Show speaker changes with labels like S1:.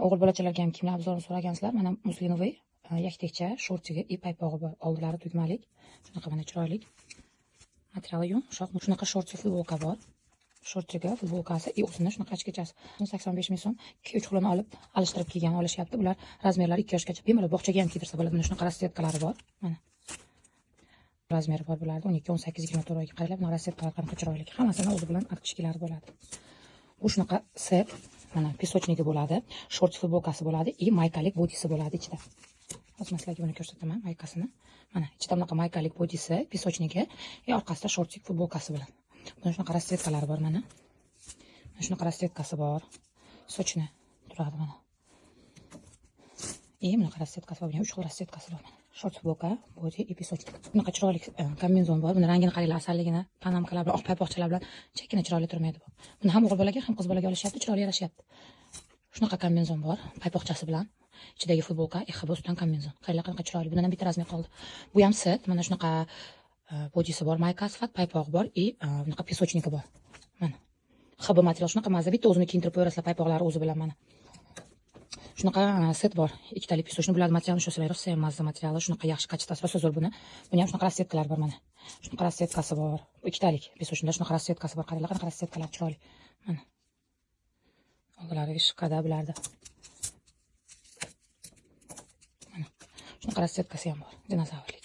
S1: O'g'il bolachalarga ham kiyimlar obzorini so'ragansizlar. Mana muslinovый yaktekcha shortiga ip paypog'i bor. Oldilari tugmalik. Shunaqa mana chiroyli. Materiali yumshoq. Shunaqa shorti futbolka bor. Shortiga futbolkasi и o'zini shunaqa ochkachasi. 85 ming so'm 2-3 xilini olib alishtirib kiygan olishyapti. Bular razmerlari 2 yoshgacha. Bemalol bog'chaga ham kiydirsa bo'ladi. Mana shunaqa rasvetkalari bor. Mana. Razmeri bor bularda 12, 18, 24 oyga qaralab, mana rasvetkalar qanaqa chiroyli. Hammasini o'zi bilan artishkalari bo'ladi. Bu shunaqa set, mana pesochnigi bo'ladi, short futbolkasi bo'ladi и maykalik bodisi bo'ladi ichida. Hozir sizlarga buni ko'rsataman, maykasini. Mana ichida bunaqa maykalik bodisi, pesochnigi va orqasida shortik futbolkasi bilan. Buni shunaqa rasvetkalari bor mana. Mana shunaqa rasvetkasi bor. Sochni turadi mana. И bunaqa rasvetkasi bor, 3 xil rasvetkasi bor mana. Short futbolka, body и pesочник. Bunaqa chiroyli kombinezon bor. Buni rangini qaranglar, asalligini, panamkalar bilan, oq paypoqchalar bilan chekkina chiroyli turmaydi bu. Buni ham o'g'il bolaga, ham qiz bolaga olishyapti, chiroyli yarashyapti. Shunaqa kombinezon bor, paypoqchasi bilan. Ichidagi futbolka, IXB ustidan kombinezon. Qaranglar qanaqa chiroyli. Bundan ham bitta razmer qoldi. Bu ham set, mana shunaqa bodysi bor, maykasi bor, paypog'i bor и bunaqa pesochnigi bor. Mana. XB material shunaqa mazza, bitta o'zini kiyintirib qo'yasizlar, paypoqlari o'zi bilan mana. Shunaqa set bor. Ikkitalik pisochni bular materialni shu rosa ham mazza materiali, shunaqa yaxshi kачествоsi rosa zo'r buni. Buni ham shunaqa rasvetkalar bor mana. Shunaqa rasvetkasi bor. Ikkitalik pisochda shunaqa rasvetkasi bor. Qaranglar qanaqa rasvetkalar chiroyli. Mana. Oldilari shikada bularda. Mana. Shunaqa rasvetkasi ham bor. Dinozavrli.